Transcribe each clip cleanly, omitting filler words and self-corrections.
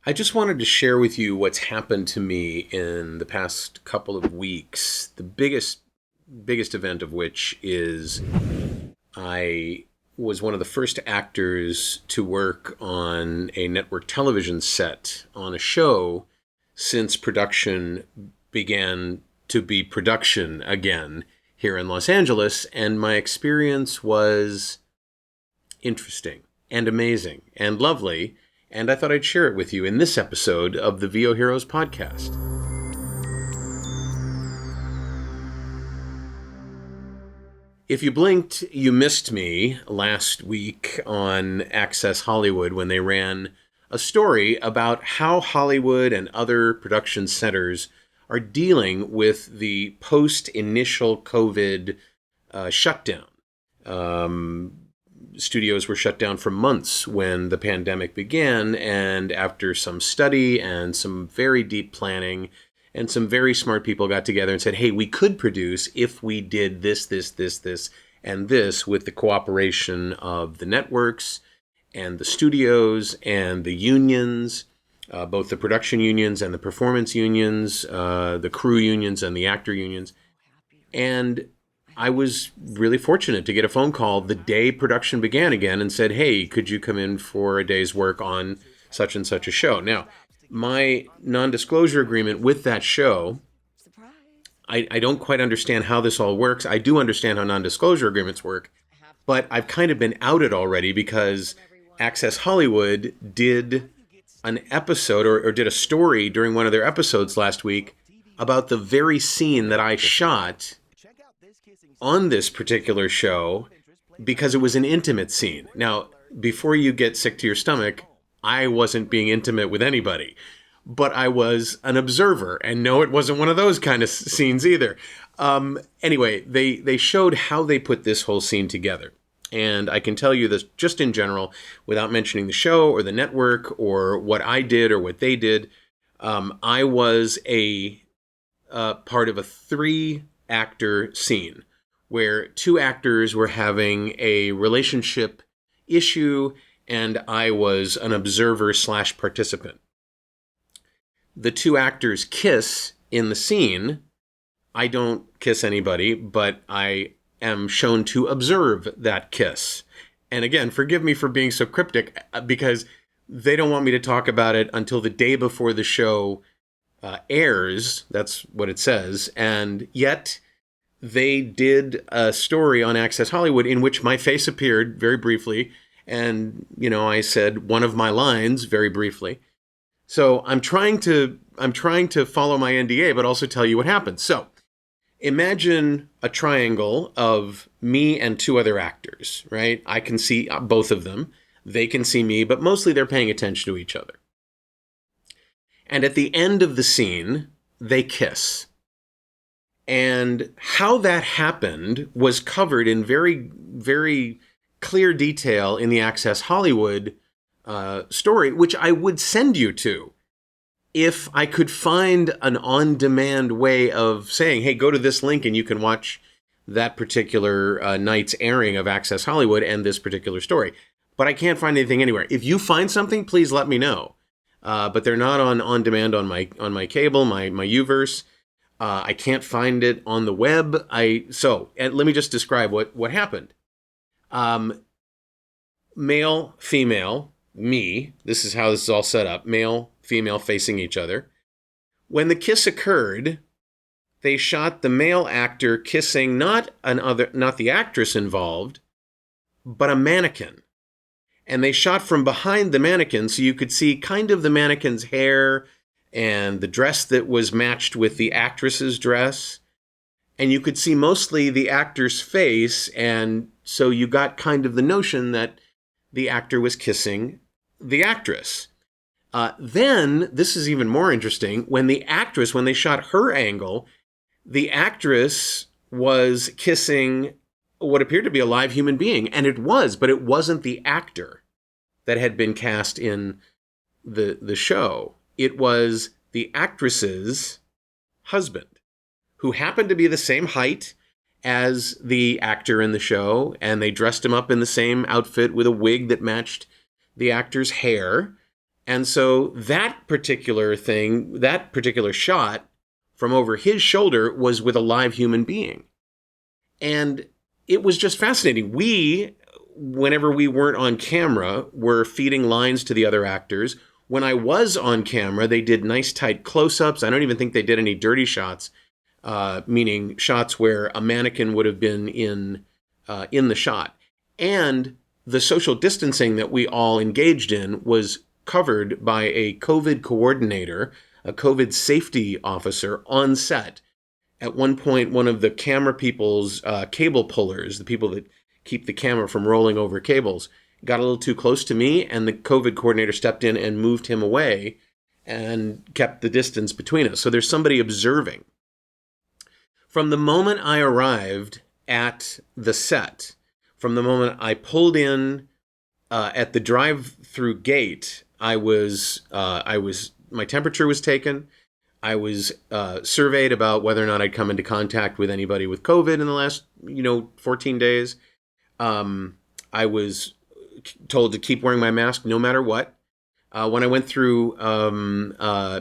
I just wanted to share with you what's happened to me in the past couple of weeks. The biggest event of which is I was one of the first actors to work on a network television set on a show since production began to be production again here in Los Angeles, and my experience was interesting and amazing and lovely, and I thought I'd share it with you in this episode of the VO Heroes podcast. If you blinked, you missed me last week on Access Hollywood when they ran a story about how Hollywood and other production centers are dealing with the post-initial COVID shutdown. Studios were shut down for months when the pandemic began, and after some study and some very deep planning, and some very smart people got together and said, hey, we could produce if we did this, and this with the cooperation of the networks and the studios and the unions, both the production unions and the performance unions, the crew unions and the actor unions. And I was really fortunate to get a phone call the day production began again and said, hey, could you come in for a day's work on such and such a show? Now, my non-disclosure agreement with that show, I don't quite understand how this all works. I do understand how non-disclosure agreements work, but I've kind of been outed already because Access Hollywood did an episode or did a story during one of their episodes last week about the very scene that I shot on this particular show because it was an intimate scene. Now, before you get sick to your stomach, I wasn't being intimate with anybody, but I was an observer, and no, it wasn't one of those kind of scenes either. Anyway, they showed how they put this whole scene together. And I can tell you this just in general, without mentioning the show or the network or what I did or what they did. I was a part of a 3-actor scene where 2 actors were having a relationship issue, and I was an observer / participant. The 2 actors kiss in the scene. I don't kiss anybody, but I am shown to observe that kiss. And again, forgive me for being so cryptic, because they don't want me to talk about it until the day before the show airs. That's what it says. And yet they did a story on Access Hollywood in which my face appeared very briefly. And, I said one of my lines very briefly. So I'm trying to follow my NDA, but also tell you what happened. So imagine a triangle of me and 2 other actors, right? I can see both of them. They can see me, but mostly they're paying attention to each other. And at the end of the scene, they kiss. And how that happened was covered in very, very clear detail in the Access Hollywood story, which I would send you to if I could find an on-demand way of saying, hey, go to this link and you can watch that particular night's airing of Access Hollywood and this particular story. But I can't find anything anywhere. If you find something, please let me know. But they're not on demand on my cable, my Uverse. I can't find it on the web. And let me just describe what happened. Male, female, me. This is how this is all set up. Male, female facing each other. When the kiss occurred, they shot the male actor kissing not the actress involved, but a mannequin. And they shot from behind the mannequin so you could see kind of the mannequin's hair and the dress that was matched with the actress's dress. And you could see mostly the actor's face, and so you got kind of the notion that the actor was kissing the actress. Then, this is even more interesting, when they shot her angle, the actress was kissing what appeared to be a live human being, and it was, but it wasn't the actor that had been cast in the show. It was the actress's husband, who happened to be the same height as the actor in the show, and they dressed him up in the same outfit with a wig that matched the actor's hair. And so that particular thing, that particular shot from over his shoulder was with a live human being. And it was just fascinating. We, whenever we weren't on camera, were feeding lines to the other actors. When I was on camera, they did nice tight close-ups. I don't even think they did any dirty shots, meaning shots where a mannequin would have been in the shot. And the social distancing that we all engaged in was covered by a COVID coordinator, a COVID safety officer on set. At one point, one of the camera people's cable pullers, the people that keep the camera from rolling over cables, got a little too close to me, and the COVID coordinator stepped in and moved him away and kept the distance between us. So there's somebody observing. From the moment I arrived at the set, from the moment I pulled in at the drive-through gate, my temperature was taken. I was surveyed about whether or not I'd come into contact with anybody with COVID in the last, 14 days. I was told to keep wearing my mask no matter what. When I went through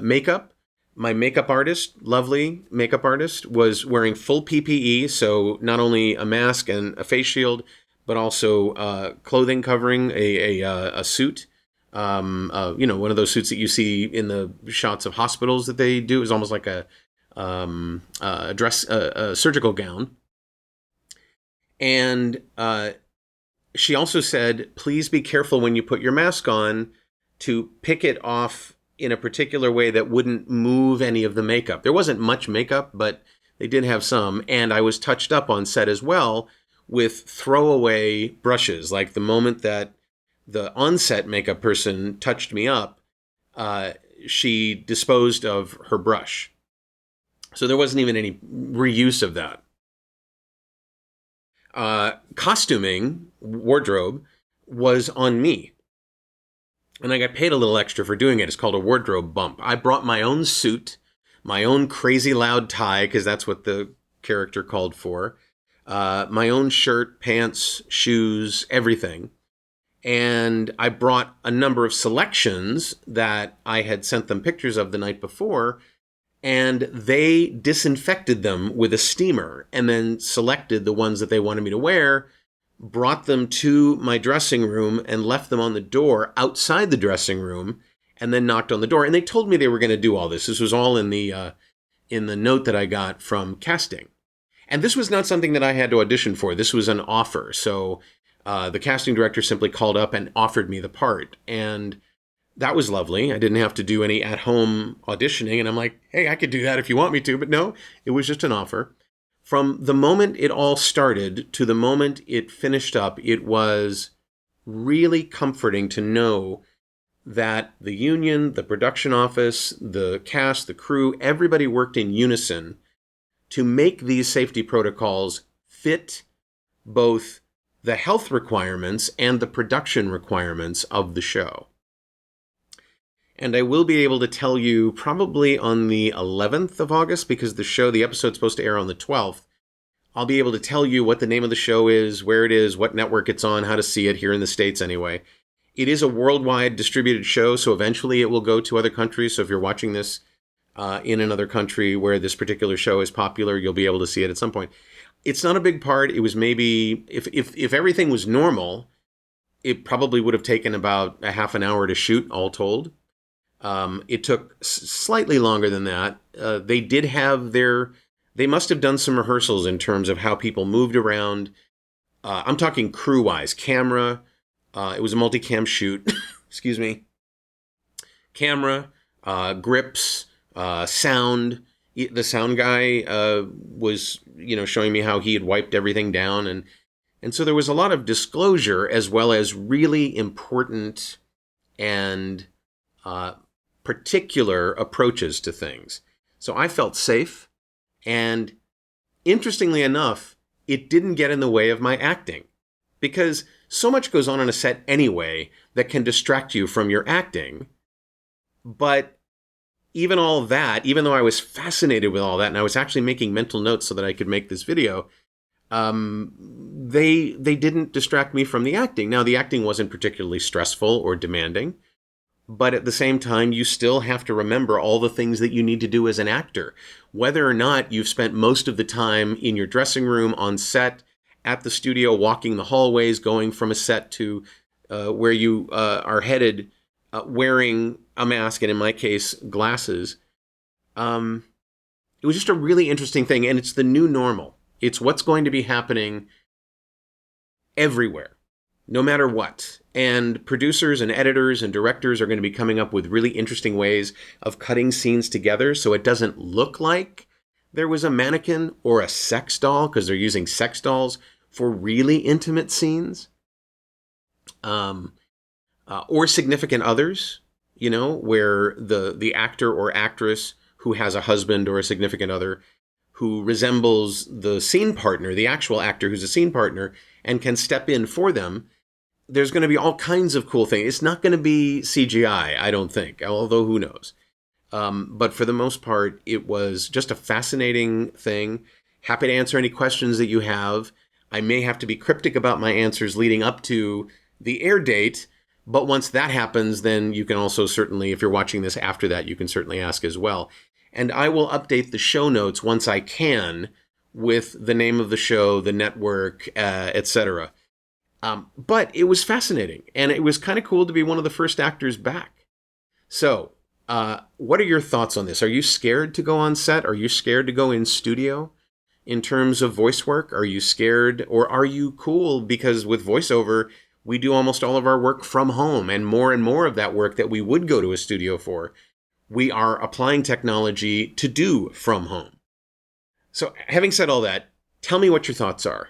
makeup, my makeup artist, lovely makeup artist, was wearing full PPE, so not only a mask and a face shield, but also clothing covering, a suit. One of those suits that you see in the shots of hospitals that they do is almost like a surgical gown. And she also said, please be careful when you put your mask on to pick it off in a particular way that wouldn't move any of the makeup. There wasn't much makeup, but they did have some. And I was touched up on set as well with throwaway brushes. Like the moment that the on-set makeup person touched me up, she disposed of her brush. So there wasn't even any reuse of that. Costuming, wardrobe, was on me. And I got paid a little extra for doing it. It's called a wardrobe bump. I brought my own suit, my own crazy loud tie, because that's what the character called for, my own shirt, pants, shoes, everything. And I brought a number of selections that I had sent them pictures of the night before, and they disinfected them with a steamer and then selected the ones that they wanted me to wear, brought them to my dressing room and left them on the door outside the dressing room, and then knocked on the door. And they told me they were going to do all this. This was all in the note that I got from casting. And this was not something that I had to audition for. This was an offer. So the casting director simply called up and offered me the part. And that was lovely. I didn't have to do any at-home auditioning. And I'm like, hey, I could do that if you want me to. But no, it was just an offer. From the moment it all started to the moment it finished up, it was really comforting to know that the union, the production office, the cast, the crew, everybody worked in unison to make these safety protocols fit both the health requirements and the production requirements of the show. And I will be able to tell you probably on the 11th of August, because the episode's supposed to air on the 12th. I'll be able to tell you what the name of the show is, where it is, what network it's on, how to see it here in the States anyway. It is a worldwide distributed show, so eventually it will go to other countries. So if you're watching this in another country where this particular show is popular, you'll be able to see it at some point. It's not a big part. It was maybe, if everything was normal, it probably would have taken about a half an hour to shoot, all told. It took slightly longer than that. They must have done some rehearsals in terms of how people moved around. I'm talking crew-wise, camera. It was a multicam shoot. Excuse me. Camera, grips, sound. The sound guy was, showing me how he had wiped everything down, and so there was a lot of disclosure as well as really important and particular approaches to things. So I felt safe, and interestingly enough, it didn't get in the way of my acting, because so much goes on a set anyway that can distract you from your acting. But even all that, even though I was fascinated with all that, and I was actually making mental notes so that I could make this video, they didn't distract me from the acting. Now, the acting wasn't particularly stressful or demanding, But at the same time, you still have to remember all the things that you need to do as an actor. Whether or not you've spent most of the time in your dressing room, on set, at the studio, walking the hallways, going from a set to where you are headed, wearing a mask, and in my case, glasses. It was just a really interesting thing, and it's the new normal. It's what's going to be happening everywhere, no matter what. And producers and editors and directors are going to be coming up with really interesting ways of cutting scenes together so it doesn't look like there was a mannequin or a sex doll, because they're using sex dolls for really intimate scenes, or significant others, where the actor or actress who has a husband or a significant other who resembles the scene partner, the actual actor who's a scene partner, and can step in for them. There's going to be all kinds of cool things. It's not going to be CGI, I don't think, although who knows. But for the most part, it was just a fascinating thing. Happy to answer any questions that you have. I may have to be cryptic about my answers leading up to the air date, but once that happens, then you can also certainly, if you're watching this after that, you can certainly ask as well. And I will update the show notes once I can with the name of the show, the network, etc. But it was fascinating, and it was kind of cool to be one of the first actors back. So, what are your thoughts on this? Are you scared to go on set? Are you scared to go in studio in terms of voice work? Are you scared, or are you cool? Because with voiceover, we do almost all of our work from home, and more of that work that we would go to a studio for, we are applying technology to do from home. So having said all that, tell me what your thoughts are.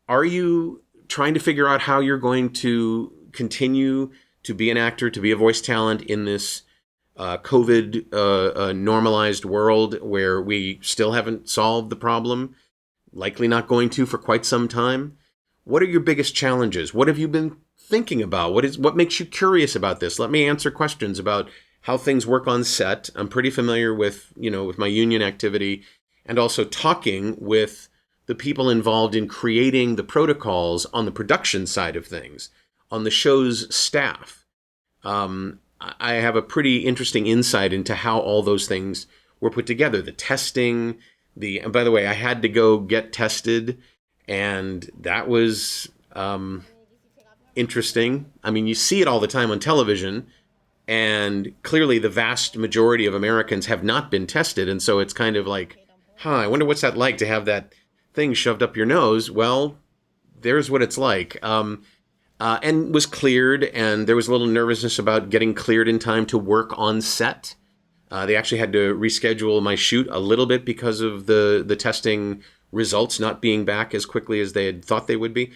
Are you trying to figure out how you're going to continue to be an actor, to be a voice talent in this COVID normalized world where we still haven't solved the problem, likely not going to for quite some time? What are your biggest challenges? What have you been thinking about? What makes you curious about this? Let me answer questions about how things work on set. I'm pretty familiar with my union activity, and also talking with the people involved in creating the protocols on the production side of things, on the show's staff. I have a pretty interesting insight into how all those things were put together. The testing, and by the way, I had to go get tested, and that was interesting. I mean, you see it all the time on television, and clearly the vast majority of Americans have not been tested, and so it's kind of like, I wonder what's that like to have that thing shoved up your nose. Well, there's what it's like. And was cleared, and there was a little nervousness about getting cleared in time to work on set. They actually had to reschedule my shoot a little bit because of the testing results not being back as quickly as they had thought they would be.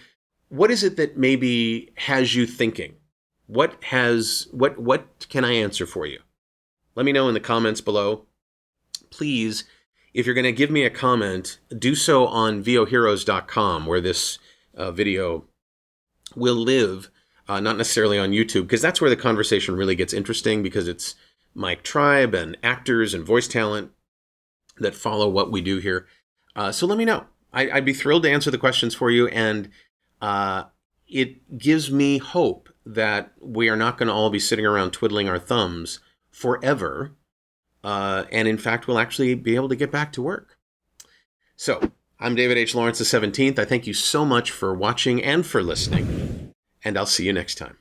What is it that maybe has you thinking? What can I answer for you? Let me know in the comments below. Please, if you're going to give me a comment, do so on voheroes.com, where this video will live, not necessarily on YouTube, because that's where the conversation really gets interesting, because it's my tribe and actors and voice talent that follow what we do here. So let me know. I'd be thrilled to answer the questions for you, and it gives me hope that we are not going to all be sitting around twiddling our thumbs forever, and in fact, we'll actually be able to get back to work. So, I'm David H. Lawrence the 17th. I thank you so much for watching and for listening, and I'll see you next time.